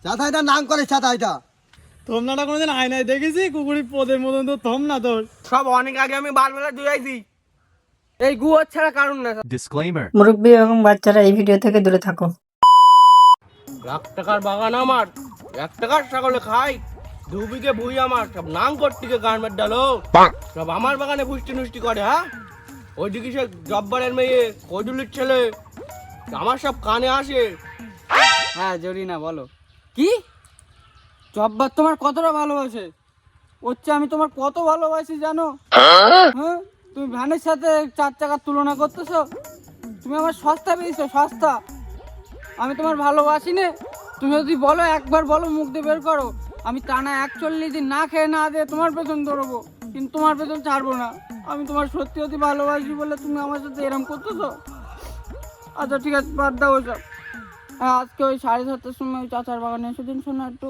চাচা এটা নাম করে চাচা এটা। তোমরা কোনোদিন আয়নায় দেখেছি কুকুরের পদের মতন তো থম না তোর। সব অনেক আগে আমি বারবেলা ধুইছি। এই গু ছাড়া কারণ না। Disclaimer. মুরব্বী এবং বাচ্চারা এই ভিডিও থেকে দূরে থাকো। লাখ টাকার বাগান আমার, 1 টাকার ছাগলে খাই, 2 বিঘে ভুই আমার, সব নাং করটিকে গার্মেন্ট ডালো, সব আমার বাগানে পুষ্টি নুষ্টি করে। হ্যাঁ, ওইদিকে সে জব্বারের মেয়ে, কজুলির ছেলে, আমার সব কানে আসে। হ্যাঁ জরিনা বলো কি? জব্বার তোমার কতটা ভালোবাসে? হচ্ছে আমি তোমার কত ভালোবাসি জানো? হ্যাঁ, তুমি ভ্যানের সাথে 4 চাকার তুলনা করতেছো? তুমি আমার সস্তা পেয়েছো, সস্তা। আমি তোমার ভালোবাসি নে। তুমি যদি বলো, একবার বলো, মুখ দিয়ে বের করো, আমি টানা 41 দিন না খেয়ে না দিয়ে তোমার পেছন ধরবো, কিন্তু তোমার পেছন ছাড়বো না। আমি তোমার সত্যি সত্যি ভালোবাসি বলে তুমি আমার সাথে এরম করতেছো? আচ্ছা ঠিক আছে, বাদ দাও ওইসব। হ্যাঁ, আজকে ওই 7:30টার সময় ওই চাচার বাগানে এসে দিন শোনা একটু।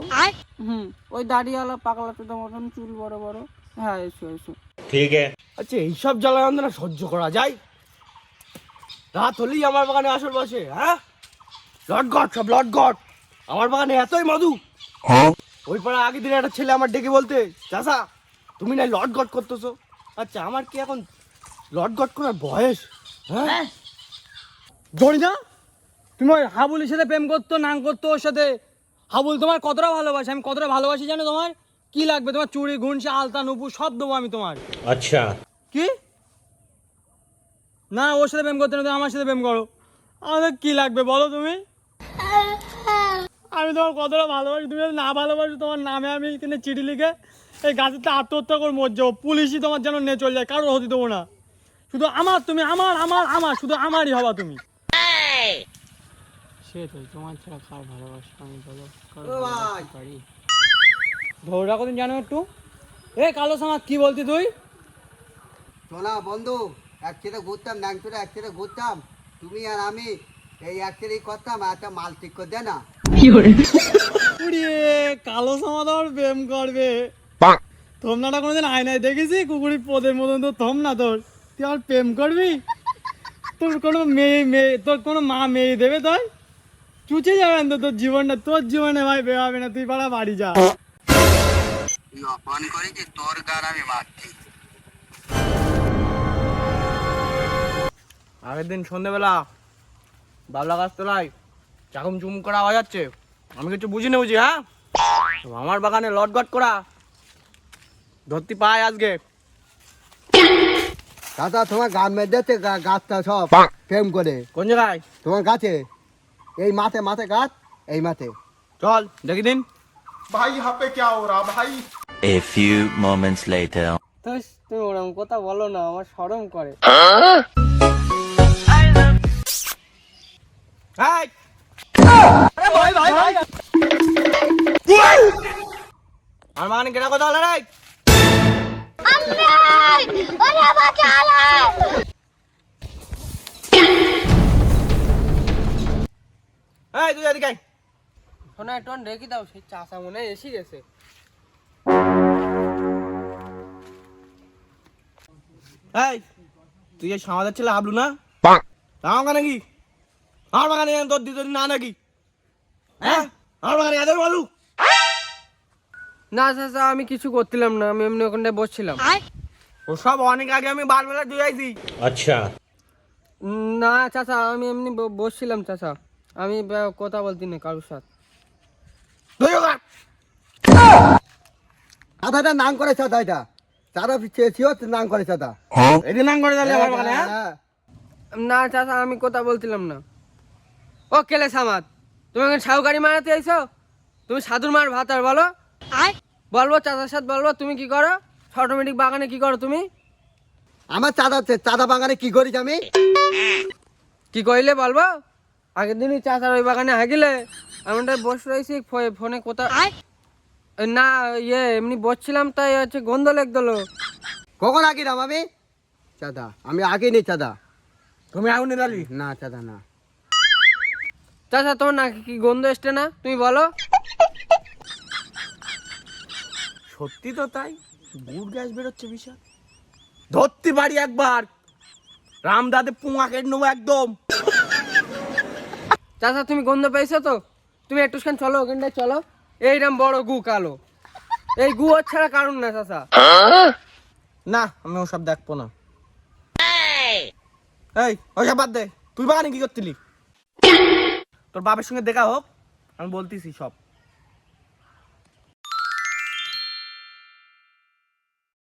ওই দাড়িওয়ালা পাগলা চোদা মতন, চুল বড় বড়। হ্যাঁ, এসো এসো। ঠিক আছে। আচ্ছা, এইসব জ্বালা যন্ত্রণা সহ্য করা যায়? রাত হলেই আমার বাগানে আসর বসে। হ্যাঁ, লটগট, সব লটগট। আমার বাগানে এতই মধু। ওই পাড়া আগের দিন একটা ছেলে আমার ডেকে বলতে, চাচা তুমি না লটগট করতেছো। আচ্ছা, আমার কি এখন লটগট করার বয়স? হ্যাঁ, জরিনা, তুমি ওই হাবুলের সাথে প্রেম করতো, নাং করতো ওর সাথে। হাবুল তোমার কতটা ভালোবাসি, আমি কতটা ভালোবাসি জানো? তোমার কি লাগবে? তোমার চুড়ি, ঘুনসি, আলতা, নুপুর সব দেবো আমি তোমার। আচ্ছা, কি না, ওর সাথে প্রেম করতে না, তুমি আমার সাথে প্রেম করো। আমাদের কি লাগবে বলো তুমি? আমি তোমার কতটা ভালোবাসি। তুমি যদি না ভালোবাসো, তোমার নামে আমি এখানে চিঠি লিখে এই গাছেতে আত্মহত্যা করে মর যাবো। পুলিশই তোমার যেন নিয়ে চলে যায়, কারোর হতে দেবো না। শুধু আমার, তুমি আমার, আমার আমার, শুধু আমারই হবা তুমি। সেটাই, তোমার ছাড়া কার ভালোবাসা আমি বলো? পারি ধৌরা কদিন জানো একটু। এ কালো সমাজ, কি বলতি তুই? শোনা বন্ধু, একসাথে ঘুরতাম, ন্যাংচুরে একসাথে ঘুরতাম, তুমি আর আমি এই একসাথেই করতাম। আর একটা মাল ঠিক করে দে না। উড়িয়ে কালো সমাজ আবার প্রেম করবে? তোমরা কোনোদিন আয়নায় দেখেছি কুকুরের পদের মতন তো থম না তোর। তুই আমার প্রেম করবি? তোর কোনো তোর কোনো মা মেয়ে দেবে? তোর চুচে যাবেন তো তোর জীবনটা। তোর জীবনে ভাই বে হবে না, তুই পাড়া বাড়ি যা। তুই অপমান করেছিস, তোর গান আমি মারছি। আগের দিন সন্ধ্যেবেলা বাবলা গাছ তোলায় চাকুম চুম করা আওয়াজ যাচ্ছে। আমি কিছু বুঝি না বুঝি। হ্যাঁ, আমার বাগানে লটগট করা ধরতে পাই আজকে। চাচা তোমার গান মেয়ে দেখছে গাছটা সব প্রেম করে। কোন জায়গায়? তোমার গাছে এই মাথে মাথে গাছ, এই মাথে। চল দেখি দিন। A few moments later. তুমি ওরকম কথা বলো না, আমার শরম করে। এই! আমার বাগানে কেনা কথা হলো রে? এই তুই এদিকে আয়। শোনা একটু রেখে দাও, সেই চাষা মনে হয় এসে গেছে। এই তুই এই সমাজের ছেলে হাবলু না? আমার বাগানে কি? আমার বাগানে তোর দিদি না নাকি? হ্যাঁ, আমার বাগানে এদের বলু। না চাচা, আমি কিছু করছিলাম না, আমি এমনি ওখানটায় বসছিলাম। ও সব অনেক আগে আমি বারবেলা ধুইছি। আচ্ছা, না চাচা, আমি এমনি বসছিলাম চাচা। আমি কথা বলতি না কারোর সাথে। চাচাটা নাম করে চাচা, এটা চাচা চেয়েছিও নাম করে চাচা। এদিন নাম করে দিলে আমার বাগানে। হ্যাঁ। না চাচা, আমি কথা বলছিলাম না। ও কেলে সামাদ, তুমি এখন সাহুকারি মারাতে আইছো? তুমি সাধুর মার ভাত আর বলো। বলবো চাচার সাথে বলবো তুমি কি করো, অটোমেটিক বাগানে কি করো তুমি? আমার চাচা বাগানে কি করিস আমি? কি কইলে বলবো? আগের দিনই চাচার ওই বাগানে হাগিলে আমি বসে রয়েছি ফোনে কোথা না এমনি বসছিলাম, তাই হচ্ছে গন্ধ লেগদলো। কখন আঁকিলাম আমি? চাচা আমি আঁকিনি চাচা। তুমি আগুনে ডালি না চাচা না। চাচা তোমার নাকি কি গন্ধ এসছে না? তুমি বলো। সত্যি তো তাই, গুড় গ্যাস বেরোচ্ছে বিশাল। ধরতে পারি একবার, রামদাদে পুঙা কেটে নেবো একদম। চাচা তুমি গন্ধ পেয়েছো তো? তুমি একটুখান চলো ওখানটায় চলো। এইরকম বড় গু কালো, এই গু ওর ছাড়া কারণ না চাচা। না আমি ওসব দেখবো না। এই ওসব বাদ দে, তুই বাগানে কি করছিলি? তোর বাপের সঙ্গে দেখা হোক, আমি বলতেছি সব।